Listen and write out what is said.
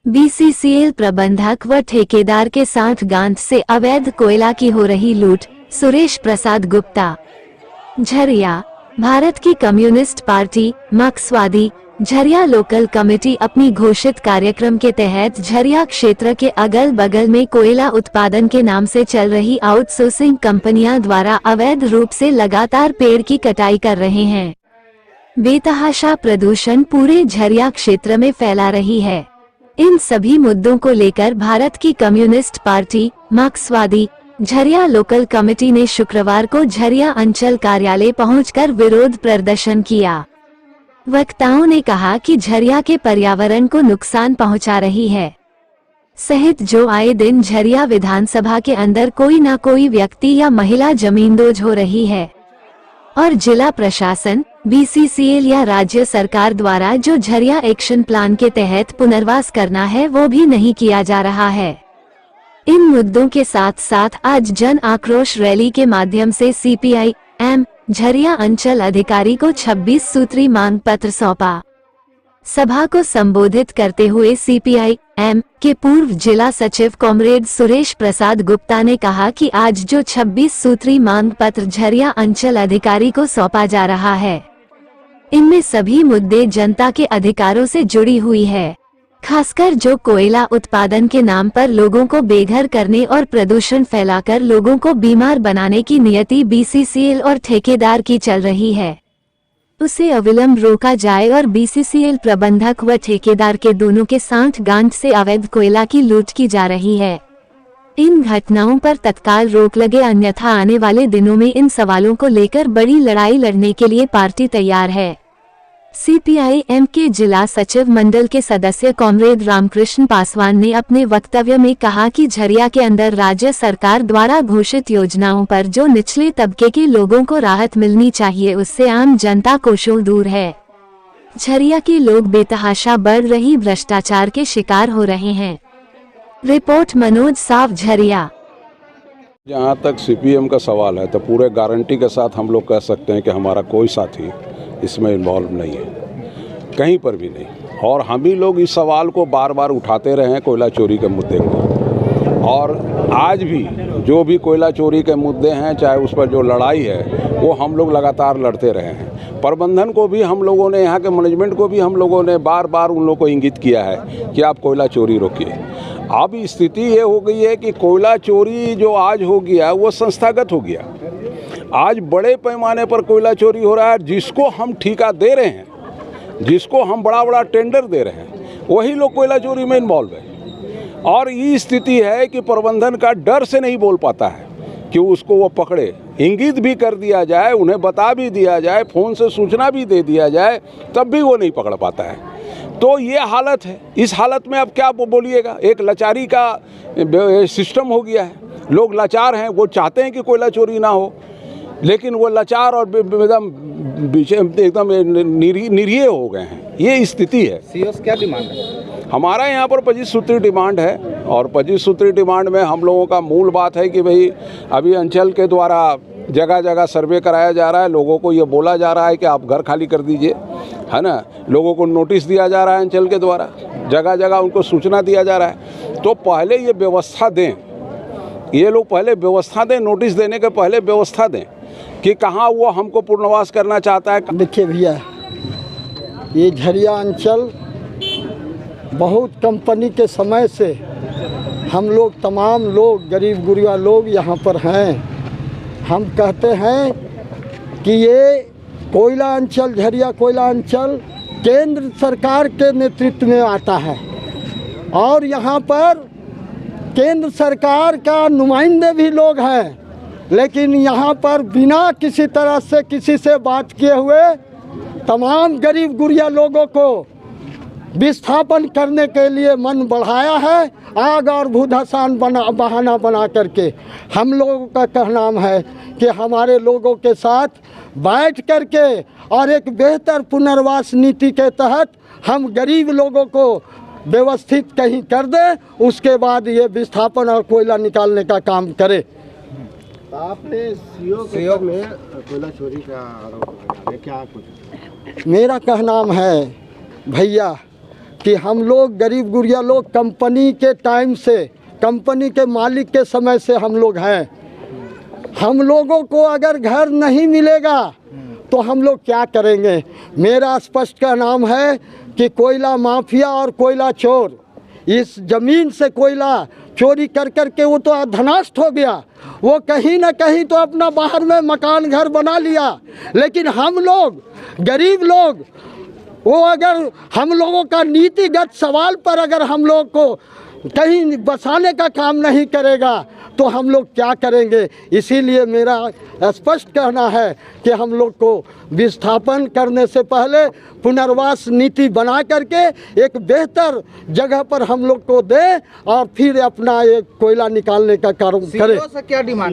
BCCL प्रबंधक व ठेकेदार के साथ गांठ से अवैध कोयला की हो रही लूट, सुरेश प्रसाद गुप्ता। झरिया। भारत की कम्युनिस्ट पार्टी मार्क्सवादी झरिया लोकल कमेटी अपनी घोषित कार्यक्रम के तहत झरिया क्षेत्र के अगल बगल में कोयला उत्पादन के नाम से चल रही आउटसोर्सिंग कंपनियां द्वारा अवैध रूप से लगातार पेड़ की कटाई कर रहे हैं। बेतहाशा प्रदूषण पूरे झरिया क्षेत्र में फैला रही है। इन सभी मुद्दों को लेकर भारत की कम्युनिस्ट पार्टी मार्क्सवादी झरिया लोकल कमेटी ने शुक्रवार को झरिया अंचल कार्यालय पहुंचकर विरोध प्रदर्शन किया। वक्ताओं ने कहा कि झरिया के पर्यावरण को नुकसान पहुंचा रही है सहित जो आए दिन झरिया विधानसभा के अंदर कोई न कोई व्यक्ति या महिला जमींदोज हो रही है और जिला प्रशासन, बीसीसीएल या राज्य सरकार द्वारा जो झरिया एक्शन प्लान के तहत पुनर्वास करना है वो भी नहीं किया जा रहा है। इन मुद्दों के साथ साथ आज जन आक्रोश रैली के माध्यम से सीपीआई-एम झरिया अंचल अधिकारी को 26 सूत्री मांग पत्र सौंपा। सभा को संबोधित करते हुए सीपीआई-एम के पूर्व जिला सचिव कॉमरेड सुरेश प्रसाद गुप्ता ने कहा कि आज जो 26 सूत्री मांग पत्र झरिया अंचल अधिकारी को सौंपा जा रहा है, इनमें सभी मुद्दे जनता के अधिकारों से जुड़ी हुई है, खासकर जो कोयला उत्पादन के नाम पर लोगों को बेघर करने और प्रदूषण फैलाकर लोगों को बीमार बनाने की नियति बीसीसीएल और ठेकेदार की चल रही है, उसे अविलंब रोका जाए और बीसीसीएल प्रबंधक व ठेकेदार के दोनों के साथ गांठ से अवैध कोयला की लूट की जा रही है। इन घटनाओं पर तत्काल रोक लगे, अन्यथा आने वाले दिनों में इन सवालों को लेकर बड़ी लड़ाई लड़ने के लिए पार्टी तैयार है। सीपीआई-एम के जिला सचिव मंडल के सदस्य कॉमरेड रामकृष्ण पासवान ने अपने वक्तव्य में कहा कि झरिया के अंदर राज्य सरकार द्वारा घोषित योजनाओं पर जो निचले तबके के लोगों को राहत मिलनी चाहिए उससे आम जनता कोसों दूर है। झरिया के लोग बेतहाशा बढ़ रही भ्रष्टाचार के शिकार हो रहे हैं। रिपोर्ट मनोज साव झरिया। जहाँ तक सीपीएम का सवाल है तो पूरे गारंटी के साथ हम लोग कह सकते हैं कि हमारा कोई साथी इसमें इन्वॉल्व नहीं है, कहीं पर भी नहीं। और हम ही लोग इस सवाल को बार बार उठाते रहे हैं, कोयला चोरी के मुद्दे को, और आज भी जो भी कोयला चोरी के मुद्दे हैं, चाहे उस पर जो लड़ाई है वो हम लोग लगातार लड़ते रहे हैं। प्रबंधन को भी हम लोगों ने, यहाँ के मैनेजमेंट को भी हम लोगों ने बार बार उन लोगों को इंगित किया है कि आप कोयला चोरी रोकिए। अब स्थिति ये हो गई है कि कोयला चोरी जो आज हो गया वो संस्थागत हो गया। आज बड़े पैमाने पर कोयला चोरी हो रहा है। जिसको हम ठेका दे रहे हैं, जिसको हम बड़ा बड़ा टेंडर दे रहे हैं, वही लोग कोयला चोरी में इन्वॉल्व है। और ये स्थिति है कि प्रबंधन का डर से नहीं बोल पाता है कि उसको वो पकड़े। इंगित भी कर दिया जाए, उन्हें बता भी दिया जाए, फ़ोन से सूचना भी दे दिया जाए, तब भी वो नहीं पकड़ पाता है। तो ये हालत है। इस हालत में अब क्या बोलिएगा, एक लाचारी का सिस्टम हो गया है। लोग लाचार हैं, वो चाहते हैं कि कोयला चोरी ना हो, लेकिन वो लाचार और एकदम निरीह हो गए हैं। ये स्थिति है। सीओ क्या डिमांड है? हमारा यहाँ पर 25 सूत्री डिमांड है, और 25 सूत्री डिमांड में हम लोगों का मूल बात है कि भाई अभी अंचल के द्वारा जगह जगह सर्वे कराया जा रहा है। लोगों को ये बोला जा रहा है कि आप घर खाली कर दीजिए, है ना। लोगों को नोटिस दिया जा रहा है अंचल के द्वारा, जगह जगह उनको सूचना दिया जा रहा है। तो पहले ये व्यवस्था दें, ये लोग पहले व्यवस्था दें, नोटिस देने के पहले व्यवस्था दें कि कहाँ वो हमको पुनर्वास करना चाहता है। देखिए भैया, ये झरिया अंचल बहुत कंपनी के समय से हम लोग तमाम लोग गरीब गुरिया लोग यहाँ पर हैं। हम कहते हैं कि ये कोयला अंचल, झरिया कोयला अंचल केंद्र सरकार के नेतृत्व में आता है, और यहाँ पर केंद्र सरकार का नुमाइंदे भी लोग हैं, लेकिन यहाँ पर बिना किसी तरह से किसी से बात किए हुए तमाम गरीब गुरिया लोगों को विस्थापन करने के लिए मन बढ़ाया है, आग और भूधसान बहाना बना करके। हम लोगों का कहना है कि हमारे लोगों के साथ बैठ करके और एक बेहतर पुनर्वास नीति के तहत हम गरीब लोगों को व्यवस्थित कहीं कर दें, उसके बाद ये विस्थापन और कोयला निकालने का काम करे। आपने सीओ में कोयला चोरी का आरोप लगाया, क्या कुछ? मेरा कहना है भैया कि हम लोग गरीब गुरिया लोग कंपनी के टाइम से, कंपनी के मालिक के समय से हम लोग हैं। हम लोगों को अगर घर नहीं मिलेगा तो हम लोग क्या करेंगे? मेरा स्पष्ट का नाम है कि कोयला माफिया और कोयला चोर इस ज़मीन से कोयला चोरी कर कर के वो तो धनाष्ट हो गया। वो कहीं ना कहीं तो अपना बाहर में मकान घर बना लिया, लेकिन हम लोग गरीब लोग, वो अगर हम लोगों का नीतिगत सवाल पर अगर हम लोग को कहीं बसाने का काम नहीं करेगा तो हम लोग क्या करेंगे? इसीलिए मेरा स्पष्ट कहना है कि हम लोग को विस्थापन करने से पहले पुनर्वास नीति बना करके एक बेहतर जगह पर हम लोग को दे और फिर अपना एक कोयला निकालने का कार्य करें। सीओ से क्या डिमांड